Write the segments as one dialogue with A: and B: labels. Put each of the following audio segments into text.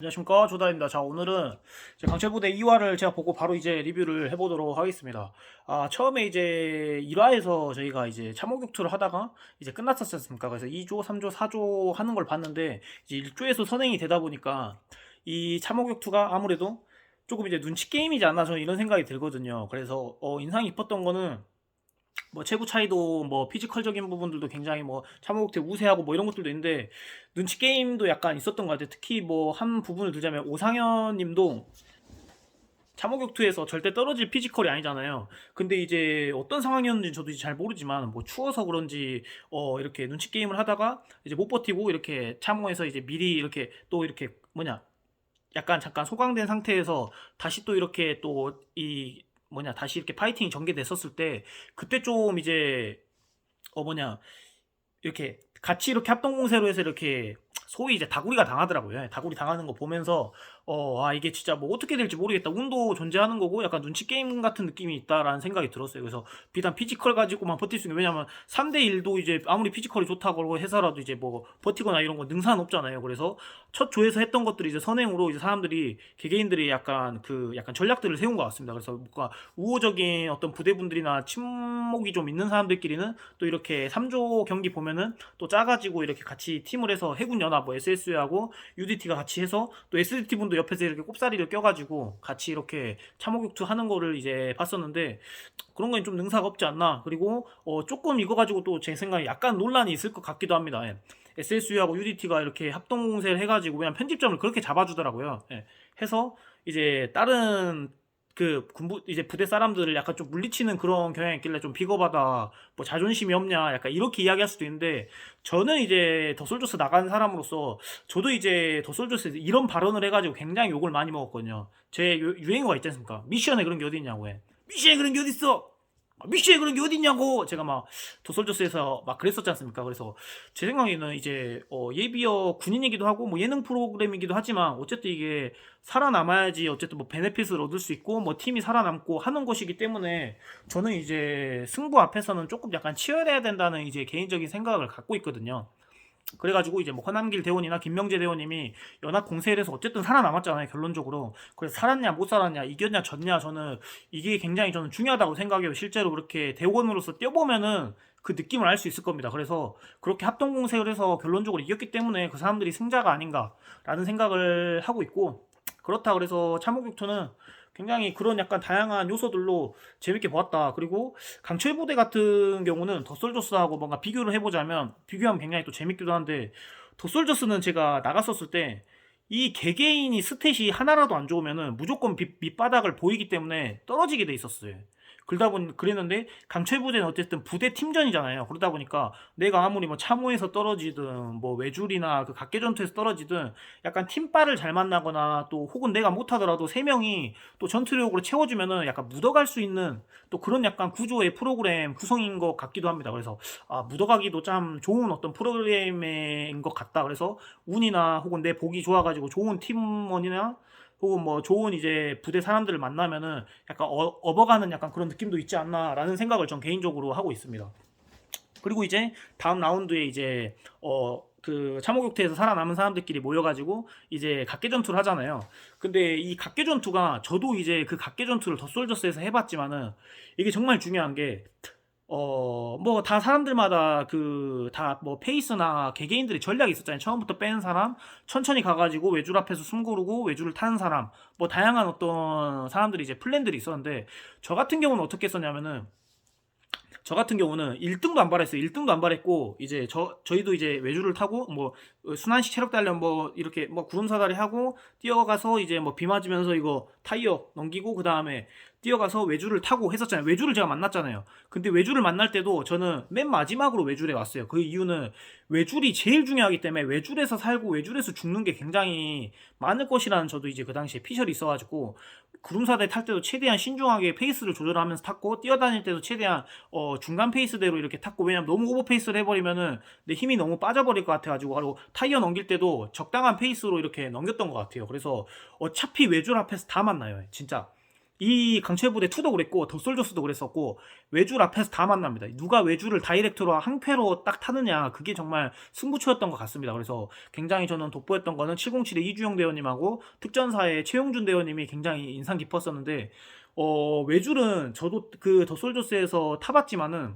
A: 안녕하십니까, 조다입니다. 자, 오늘은 이제 강철부대 2화를 제가 보고 바로 이제 리뷰를 해보도록 하겠습니다. 처음에 이제 1화에서 저희가 이제 참호격투를 하다가 이제 끝났었지 않습니까? 그래서 2조, 3조, 4조 하는 걸 봤는데 이제 1조에서 선행이 되다 보니까 이 참호격투가 아무래도 조금 이제 눈치 게임이지 않나 저는 이런 생각이 들거든요. 그래서 인상 깊었던 거는 뭐 체구 차이도 뭐 피지컬적인 부분들도 굉장히 뭐 참호국대 우세하고 뭐 이런 것들도 있는데 눈치 게임도 약간 있었던 것 같아요. 특히 뭐 한 부분을 들자면 오상현 님도 참호격투에서 절대 떨어질 피지컬이 아니잖아요. 근데 이제 어떤 상황이었는지 저도 이제 잘 모르지만 뭐 추워서 그런지 이렇게 눈치 게임을 하다가 이제 못 버티고 이렇게 참호에서 이제 미리 이렇게 또 이렇게 뭐냐 약간 잠깐 소강된 상태에서 다시 또 이렇게 또 이 뭐냐 다시 이렇게 파이팅이 전개됐었을 때 그때 좀 이제 뭐냐 이렇게 같이 이렇게 합동공세로 해서 이렇게 소위 이제 다구리가 당하더라고요. 예, 다구리 당하는 거 보면서 이게 진짜 뭐 어떻게 될지 모르겠다. 운도 존재하는 거고 약간 눈치 게임 같은 느낌이 있다라는 생각이 들었어요. 그래서 비단 피지컬 가지고만 버틸 수 있는 게 왜냐면 3대 1도 이제 아무리 피지컬이 좋다고 해서라도 이제 뭐 버티거나 이런 거 능사는 없잖아요. 그래서 첫 조에서 했던 것들이 이제 선행으로 이제 사람들이 개개인들이 약간 전략들을 세운 것 같습니다. 그래서 뭔가 우호적인 어떤 부대분들이나 친목이 좀 있는 사람들끼리는 또 이렇게 3조 경기 보면은 또 짜가지고 이렇게 같이 팀을 해서 해군연합 뭐 SS하고 UDT가 같이 해서 또 SDT 분도 옆에서 이렇게 꼽사리를 껴가지고 같이 이렇게 참호격투 하는 거를 이제 봤었는데 그런 건 좀 능사가 없지 않나. 그리고 조금 이거 가지고 또 제 생각에 약간 논란이 있을 것 같기도 합니다. 예. SSU하고 UDT가 이렇게 합동공세를 해가지고 그냥 편집점을 그렇게 잡아주더라고요. 예. 해서 이제 다른 그 군부 이제 부대 사람들을 약간 좀 물리치는 그런 경향이 있길래 좀 비겁하다 뭐 자존심이 없냐 약간 이렇게 이야기할 수도 있는데 저는 이제 더솔저스 나간 사람으로서 저도 이제 더솔저스에서 이런 발언을 해가지고 굉장히 욕을 많이 먹었거든요. 제 유행어가 있지 않습니까? 미션에 그런 게 어디 있냐고 해. 미션에 그런 게 어디 있어? 미션에 그런 게 어딨냐고 제가 막 도솔저스에서 막 그랬었지 않습니까? 그래서 제 생각에는 이제 예비역 군인이기도 하고 뭐 예능 프로그램이기도 하지만 어쨌든 이게 살아남아야지 어쨌든 뭐 베네핏을 얻을 수 있고 뭐 팀이 살아남고 하는 것이기 때문에 저는 이제 승부 앞에서는 조금 약간 치열해야 된다는 이제 개인적인 생각을 갖고 있거든요. 그래가지고 이제 뭐 허남길 대원이나 김명재 대원님이 연합 공세를 해서 어쨌든 살아남았잖아요, 결론적으로. 그래서 살았냐 못 살았냐 이겼냐 졌냐 저는 이게 굉장히 저는 중요하다고 생각해요. 실제로 그렇게 대원으로서 뛰어보면은 그 느낌을 알 수 있을 겁니다. 그래서 그렇게 합동 공세를 해서 결론적으로 이겼기 때문에 그 사람들이 승자가 아닌가라는 생각을 하고 있고, 그렇다 그래서 참호격투는 굉장히 그런 약간 다양한 요소들로 재밌게 보았다. 그리고 강철부대 같은 경우는 더솔저스하고 뭔가 비교를 해보자면 비교하면 굉장히 또 재밌기도 한데, 더솔저스는 제가 나갔었을 때 이 개개인이 스탯이 하나라도 안 좋으면은 무조건 밑바닥을 보이기 때문에 떨어지게 돼 있었어요. 그랬는데 강철부대는 어쨌든 부대 팀전이잖아요. 그러다 보니까 내가 아무리 뭐 참호에서 떨어지든 뭐 외줄이나 그 각계전투에서 떨어지든 약간 팀빨을 잘 만나거나 또 혹은 내가 못하더라도 세 명이 또 전투력으로 채워주면은 약간 묻어갈 수 있는 또 그런 약간 구조의 프로그램 구성인 것 같기도 합니다. 그래서 묻어가기도 참 좋은 어떤 프로그램인 것 같다. 그래서 운이나 혹은 내 복이 좋아가지고 좋은 팀원이나 혹은 뭐 좋은 이제 부대 사람들을 만나면은 약간 업어가는 약간 그런 느낌도 있지 않나라는 생각을 전 개인적으로 하고 있습니다. 그리고 이제 다음 라운드에 이제 그 참호격투에서 살아남은 사람들끼리 모여가지고 이제 각계전투를 하잖아요. 근데 이 각계전투가 저도 이제 그 각계전투를 더솔저스에서 해봤지만은 이게 정말 중요한 게 뭐 다 사람들마다 그 다 뭐 페이스나 개개인들의 전략이 있었잖아요. 처음부터 빼는 사람, 천천히 가가지고 외줄 앞에서 숨 고르고 외줄을 타는 사람, 뭐 다양한 어떤 사람들이 이제 플랜들이 있었는데 저 같은 경우는 어떻게 했었냐면은 저 같은 경우는 1등도 안 발했어요. 1등도 안 발했고 이제 저희도 이제 외주를 타고 뭐 순환식 체력 단련 뭐 이렇게 뭐 구름사다리 하고 뛰어가서 이제 뭐 비 맞으면서 이거 타이어 넘기고 그 다음에 뛰어가서 외주를 타고 했었잖아요. 외주를 제가 만났잖아요. 근데 외주를 만날 때도 저는 맨 마지막으로 외줄에 왔어요. 그 이유는 외줄이 제일 중요하기 때문에 외줄에서 살고 외줄에서 죽는 게 굉장히 많을 것이라는 저도 이제 그 당시에 피셜이 있어가지고 구름사다리 탈 때도 최대한 신중하게 페이스를 조절하면서 탔고 뛰어다닐 때도 최대한 중간 페이스대로 이렇게 탔고, 왜냐면 너무 오버 페이스를 해버리면은 내 힘이 너무 빠져버릴 것 같아가지고, 그리고 타이어 넘길 때도 적당한 페이스로 이렇게 넘겼던 것 같아요. 그래서 어차피 외줄 앞에서 다 만나요, 진짜. 이 강철부대 2도 그랬고 더솔저스도 그랬었고 외줄 앞에서 다 만납니다. 누가 외줄을 다이렉트로 한 쾌로 딱 타느냐, 그게 정말 승부처였던 것 같습니다. 그래서 굉장히 저는 돋보였던 거는 707의 이주영 대원님하고 특전사의 최용준 대원님이 굉장히 인상 깊었었는데, 외줄은 저도 그 더솔저스에서 타봤지만은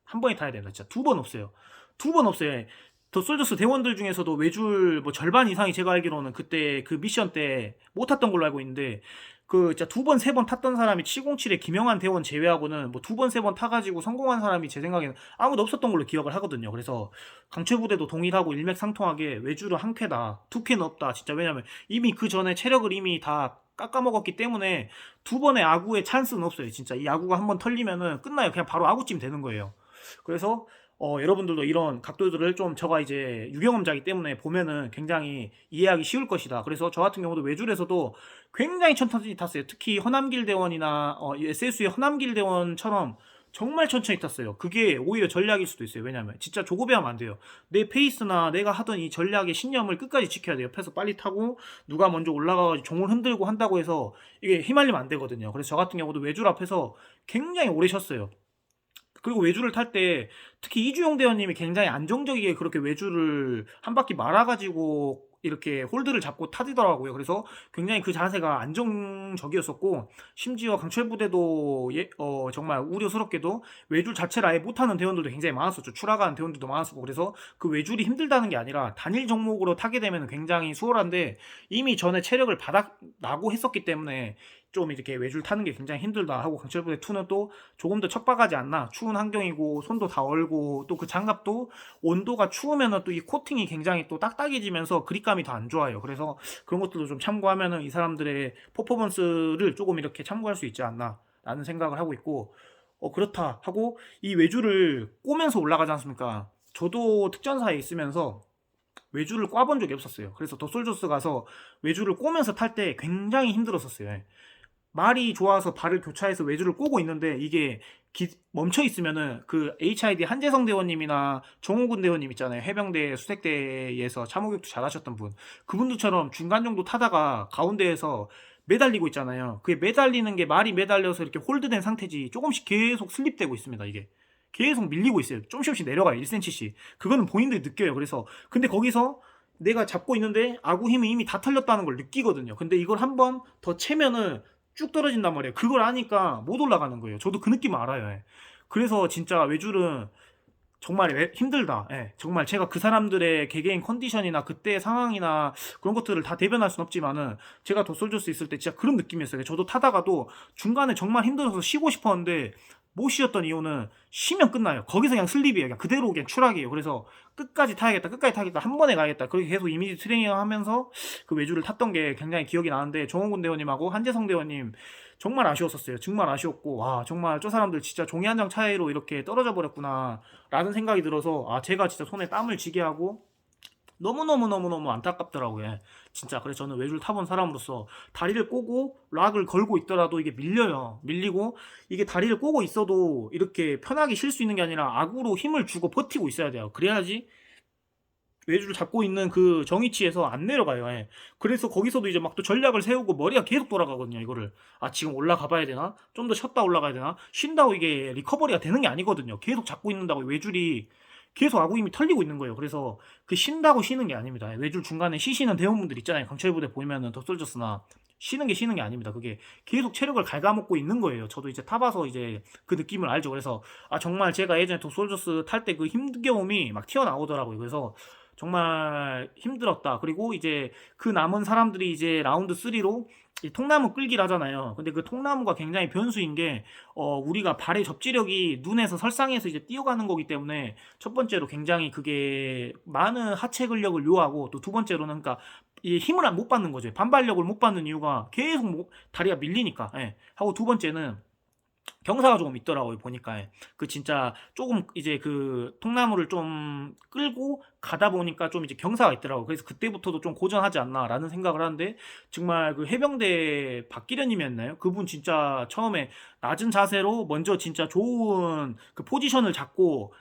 A: 한 번에 타야 됩니다. 진짜 두 번 없어요. 두 번 없어요. 더 솔저스 대원들 중에서도 외줄 뭐 절반 이상이 제가 알기로는 그때 그 미션 때 못 탔던 걸로 알고 있는데, 그 진짜 두 번, 세 번 탔던 사람이 707의 김영환 대원 제외하고는 뭐 두 번, 세 번 타가지고 성공한 사람이 제 생각에는 아무도 없었던 걸로 기억을 하거든요. 그래서 강철부대도 동일하고 일맥상통하게 외줄은 한 쾌다, 두 쾌는 없다. 진짜 왜냐면 이미 그 전에 체력을 이미 다 깎아먹었기 때문에 두 번의 아구의 찬스는 없어요. 진짜 이 아구가 한번 털리면은 끝나요. 그냥 바로 아구찜 되는 거예요. 그래서 여러분들도 이런 각도들을 좀, 저가 이제 유경험자이기 때문에 보면은 굉장히 이해하기 쉬울 것이다. 그래서 저 같은 경우도 외줄에서도 굉장히 천천히 탔어요. 특히 허남길 대원이나 SSU의 허남길 대원처럼 정말 천천히 탔어요. 그게 오히려 전략일 수도 있어요. 왜냐면 진짜 조급해하면 안 돼요. 내 페이스나 내가 하던 이 전략의 신념을 끝까지 지켜야 돼요. 옆에서 빨리 타고 누가 먼저 올라가서 종을 흔들고 한다고 해서 이게 휘말리면 안 되거든요. 그래서 저 같은 경우도 외줄 앞에서 굉장히 오래 쉬었어요. 그리고 외줄을 탈 때 특히 이주용 대원님이 굉장히 안정적이게 그렇게 외줄을 한 바퀴 말아가지고 이렇게 홀드를 잡고 타지더라고요. 그래서 굉장히 그 자세가 안정적이었었고, 심지어 강철부대도 정말 우려스럽게도 외줄 자체를 아예 못하는 대원들도 굉장히 많았었죠. 추락하는 대원들도 많았었고, 그래서 그 외줄이 힘들다는 게 아니라 단일 종목으로 타게 되면 굉장히 수월한데, 이미 전에 체력을 바닥나고 했었기 때문에 좀 이렇게 외줄 타는 게 굉장히 힘들다 하고, 강철부대 2는 또 조금 더 척박하지 않나, 추운 환경이고 손도 다 얼고 또 그 장갑도 온도가 추우면은 또 이 코팅이 굉장히 또 딱딱해지면서 그립감이 더 안 좋아요. 그래서 그런 것들도 좀 참고하면은 이 사람들의 퍼포먼스를 조금 이렇게 참고할 수 있지 않나 라는 생각을 하고 있고, 그렇다 하고 이 외줄을 꼬면서 올라가지 않습니까? 저도 특전사에 있으면서 외줄을 꽈본 적이 없었어요. 그래서 더 솔저스 가서 외줄을 꼬면서 탈 때 굉장히 힘들었었어요. 예. 말이 좋아서 발을 교차해서 외줄을 꼬고 있는데 이게 멈춰 있으면은 그 HID 한재성 대원님이나 정호군 대원님 있잖아요. 해병대 수색대에서 참호격투 잘하셨던 분. 그분들처럼 중간 정도 타다가 가운데에서 매달리고 있잖아요. 그게 매달리는 게 말이 매달려서 이렇게 홀드된 상태지 조금씩 계속 슬립되고 있습니다. 이게 계속 밀리고 있어요. 조금씩 내려가요. 1cm씩. 그거는 본인들이 느껴요. 그래서 근데 거기서 내가 잡고 있는데 아구 힘이 이미 다 털렸다는 걸 느끼거든요. 근데 이걸 한번 더 채면은 쭉 떨어진단 말이에요. 그걸 아니까 못 올라가는 거예요. 저도 그 느낌 알아요. 예. 그래서 진짜 외줄은 정말 힘들다. 예. 정말 제가 그 사람들의 개개인 컨디션이나 그때 상황이나 그런 것들을 다 대변할 순 없지만은 제가 더솔저스 있을 때 진짜 그런 느낌이었어요. 저도 타다가도 중간에 정말 힘들어서 쉬고 싶었는데 못 쉬었던 이유는 쉬면 끝나요. 거기서 그냥 슬립이에요. 그냥 그대로 그냥 추락이에요. 그래서 끝까지 타야겠다, 끝까지 타겠다, 한 번에 가야겠다. 그렇게 계속 이미지 트레이닝 하면서 그 외주를 탔던 게 굉장히 기억이 나는데, 정호군 대원님하고 한재성 대원님 정말 아쉬웠었어요. 정말 아쉬웠고, 와, 정말 저 사람들 진짜 종이 한 장 차이로 이렇게 떨어져 버렸구나 라는 생각이 들어서, 제가 진짜 손에 땀을 쥐게 하고 너무너무너무너무 안타깝더라고요. 예. 진짜. 그래서 저는 외줄 타본 사람으로서 다리를 꼬고 락을 걸고 있더라도 이게 밀려요. 밀리고 이게 다리를 꼬고 있어도 이렇게 편하게 쉴 수 있는 게 아니라 악으로 힘을 주고 버티고 있어야 돼요. 그래야지 외줄을 잡고 있는 그 정위치에서 안 내려가요. 예. 그래서 거기서도 이제 막 또 전략을 세우고 머리가 계속 돌아가거든요. 이거를 지금 올라가 봐야 되나? 좀 더 쉬었다 올라가야 되나? 쉰다고 이게 리커버리가 되는 게 아니거든요. 계속 잡고 있는다고 외줄이 계속 아구 힘이 털리고 있는 거예요. 그래서 그 쉰다고 쉬는 게 아닙니다. 외줄 중간에 쉬시는 대원분들 있잖아요. 강철부대 보면은 더 솔저스나 쉬는 게 쉬는 게 아닙니다. 그게 계속 체력을 갉아먹고 있는 거예요. 저도 이제 타봐서 이제 그 느낌을 알죠. 그래서 정말 제가 예전에 더 솔저스 탈 때 그 힘겨움이 막 튀어나오더라고요. 그래서 정말 힘들었다. 그리고 이제 그 남은 사람들이 이제 라운드 3로 통나무 끌기를 하잖아요. 근데 그 통나무가 굉장히 변수인 게, 우리가 발의 접지력이 눈에서 설상에서 이제 뛰어가는 거기 때문에 첫 번째로 굉장히 그게 많은 하체 근력을 요하고, 또 두 번째로는 그러니까 이 힘을 못 받는 거죠. 반발력을 못 받는 이유가 계속 다리가 밀리니까. 예. 하고 두 번째는 경사가 조금 있더라고요. 보니까 그 진짜 조금 이제 그 통나무를 좀 끌고 가다 보니까 좀 이제 경사가 있더라고요. 그래서 그때부터도 좀 고전하지 않나라는 생각을 하는데, 정말 그 해병대 박기련님이었나요? 그분 진짜 처음에 낮은 자세로 먼저 진짜 좋은 그 포지션을 잡고,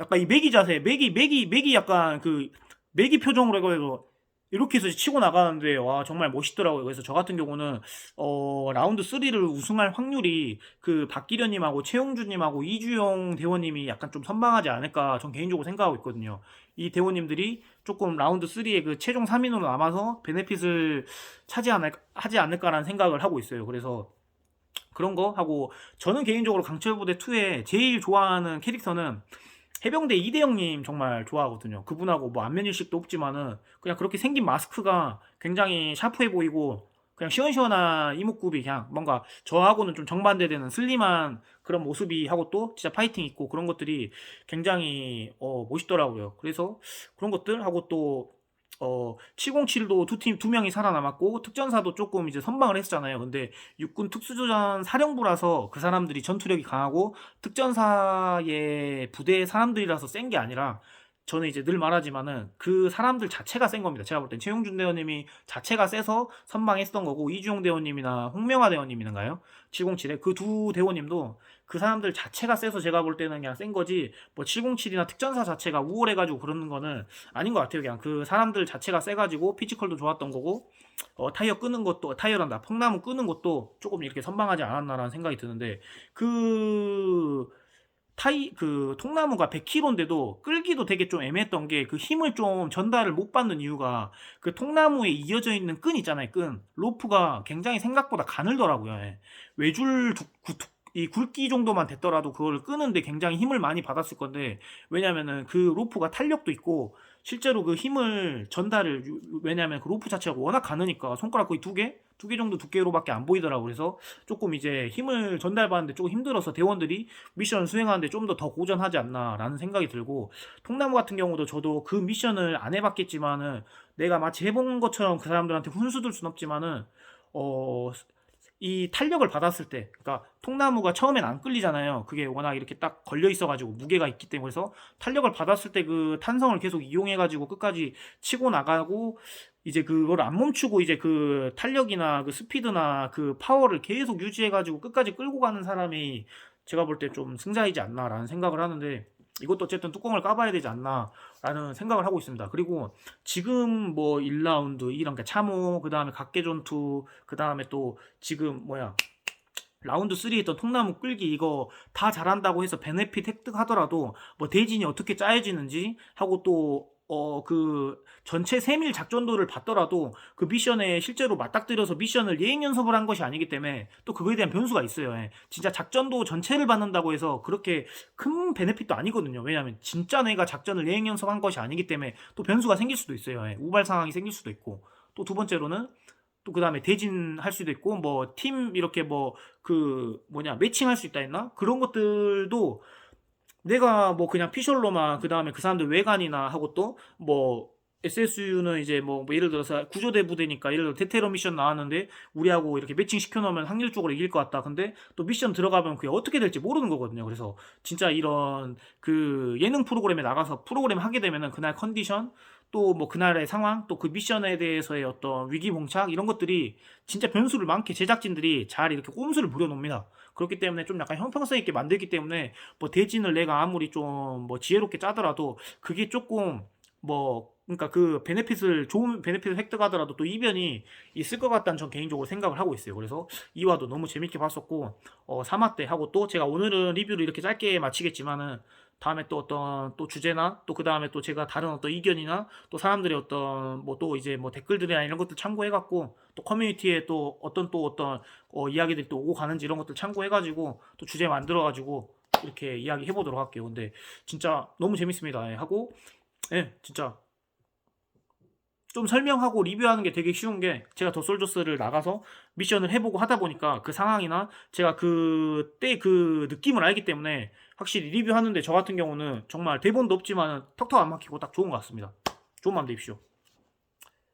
A: 약간 이 매기 자세, 매기 약간 그 매기 표정으로 해가지고 이렇게 해서 치고 나가는데 와 정말 멋있더라고요. 그래서 저 같은 경우는 라운드 3를 우승할 확률이 그 박기련님하고 최용준님하고 이주영 대원님이 약간 좀 선방하지 않을까 전 개인적으로 생각하고 있거든요. 이 대원님들이 조금 라운드 3의 그 최종 3인으로 남아서 베네핏을 하지 않을까라는 생각을 하고 있어요. 그래서 그런 거 하고 저는 개인적으로 강철부대 2에 제일 좋아하는 캐릭터는 해병대 이대영님 정말 좋아하거든요. 그분하고 뭐 안면일식도 없지만은 그냥 그렇게 생긴 마스크가 굉장히 샤프해 보이고 그냥 시원시원한 이목구비 그냥 뭔가 저하고는 좀 정반대되는 슬림한 그런 모습이 하고 또 진짜 파이팅 있고 그런 것들이 굉장히 멋있더라고요. 그래서 그런 것들 하고 또 707도 두 명이 살아남았고 특전사도 조금 이제 선방을 했잖아요. 근데 육군 특수作전 사령부라서 그 사람들이 전투력이 강하고 특전사의 부대 사람들이라서 센 게 아니라 저는 이제 늘 말하지만은 그 사람들 자체가 센 겁니다. 제가 볼 땐 최용준 대원님이 자체가 세서 선방했던 거고 이주용 대원님이나 홍명화 대원님이는가요? 707에 그 두 대원님도 그 사람들 자체가 세서 제가 볼 때는 그냥 센 거지 뭐 707이나 특전사 자체가 우월해가지고 그러는 거는 아닌 것 같아요. 그냥 그 사람들 자체가 세가지고 피지컬도 좋았던 거고 타이어 끄는 것도 타이어란다 펑나무 끄는 것도 조금 이렇게 선방하지 않았나라는 생각이 드는데 그 그 통나무가 100kg인데도 끌기도 되게 좀 애매했던 게 그 힘을 좀 전달을 못 받는 이유가 그 통나무에 이어져 있는 끈 있잖아요. 끈 로프가 굉장히 생각보다 가늘더라고요. 예. 외줄 이 굵기 정도만 됐더라도 그걸 끄는데 굉장히 힘을 많이 받았을 건데 왜냐면은 그 로프가 탄력도 있고 실제로 그 힘을 전달을 왜냐면 그 로프 자체가 워낙 가느니까 손가락 거의 두 개 정도 두께로밖에 안 보이더라고. 그래서 조금 이제 힘을 전달받는데 조금 힘들어서 대원들이 미션을 수행하는데 좀 더 고전하지 않나라는 생각이 들고 통나무 같은 경우도 저도 그 미션을 안 해봤겠지만은 내가 마치 해본 것처럼 그 사람들한테 훈수 둘 순 없지만은 어 이 탄력을 받았을 때, 그러니까 통나무가 처음엔 안 끌리잖아요. 그게 워낙 이렇게 딱 걸려 있어가지고 무게가 있기 때문에 그래서 탄력을 받았을 때 그 탄성을 계속 이용해가지고 끝까지 치고 나가고 이제 그걸 안 멈추고 이제 그 탄력이나 그 스피드나 그 파워를 계속 유지해가지고 끝까지 끌고 가는 사람이 제가 볼 때 좀 승자이지 않나라는 생각을 하는데 이것도 어쨌든 뚜껑을 까봐야 되지 않나라는 생각을 하고 있습니다. 그리고 지금 뭐 1라운드 이런 게 참호 그 다음에 각계전투 그 다음에 또 지금 뭐야 라운드 3 했던 통나무 끌기 이거 다 잘한다고 해서 베네핏 획득하더라도 뭐 대진이 어떻게 짜여지는지 하고 또 그 전체 세밀 작전도를 봤더라도 그 미션에 실제로 맞닥뜨려서 미션을 예행 연습을 한 것이 아니기 때문에 또 그거에 대한 변수가 있어요. 예. 진짜 작전도 전체를 받는다고 해서 그렇게 큰 베네핏도 아니거든요. 왜냐하면 진짜 내가 작전을 예행 연습한 것이 아니기 때문에 또 변수가 생길 수도 있어요. 예. 우발 상황이 생길 수도 있고 또 두 번째로는 또 그 다음에 대진할 수도 있고 뭐 팀 이렇게 뭐 그 뭐냐 매칭할 수 있다 했나 그런 것들도 내가 뭐 그냥 피셜로만 그 다음에 그 사람들 외관이나 하고 또 뭐 SSU는 이제 뭐 예를 들어서 구조대 부대니까 예를 들어 테테러 미션 나왔는데 우리하고 이렇게 매칭 시켜놓으면 확률적으로 이길 것 같다. 근데 또 미션 들어가면 그게 어떻게 될지 모르는 거거든요. 그래서 진짜 이런 그 예능 프로그램에 나가서 프로그램 하게 되면은 그날 컨디션 또 뭐 그날의 상황 또 그 미션에 대해서의 어떤 위기봉착 이런 것들이 진짜 변수를 많게 제작진들이 잘 이렇게 꼼수를 부려놓습니다. 그렇기 때문에 좀 약간 형평성 있게 만들기 때문에 뭐 대진을 내가 아무리 좀 뭐 지혜롭게 짜더라도 그게 조금 뭐 그러니까 그 베네핏을 좋은 베네핏을 획득하더라도 또 이변이 있을 것 같다는 전 개인적으로 생각을 하고 있어요. 그래서 2화도 너무 재밌게 봤었고 3화 때 하고 또 제가 오늘은 리뷰를 이렇게 짧게 마치겠지만은 다음에 또 어떤 또 주제나 또 그 다음에 또 제가 다른 어떤 의견이나 또 사람들의 어떤 뭐 또 이제 뭐 댓글들이나 이런 것들 참고해갖고 또 커뮤니티에 또 어떤 이야기들이 또 오고 가는지 이런 것들 참고해가지고 또 주제 만들어가지고 이렇게 이야기 해보도록 할게요. 근데 진짜 너무 재밌습니다. 예, 하고 예 진짜 좀 설명하고 리뷰하는 게 되게 쉬운 게 제가 더 솔저스를 나가서 미션을 해보고 하다 보니까 그 상황이나 제가 그때 그 느낌을 알기 때문에 확실히 리뷰하는데 저 같은 경우는 정말 대본도 없지만 턱턱 안 막히고 딱 좋은 것 같습니다. 좋은 밤 되십시오.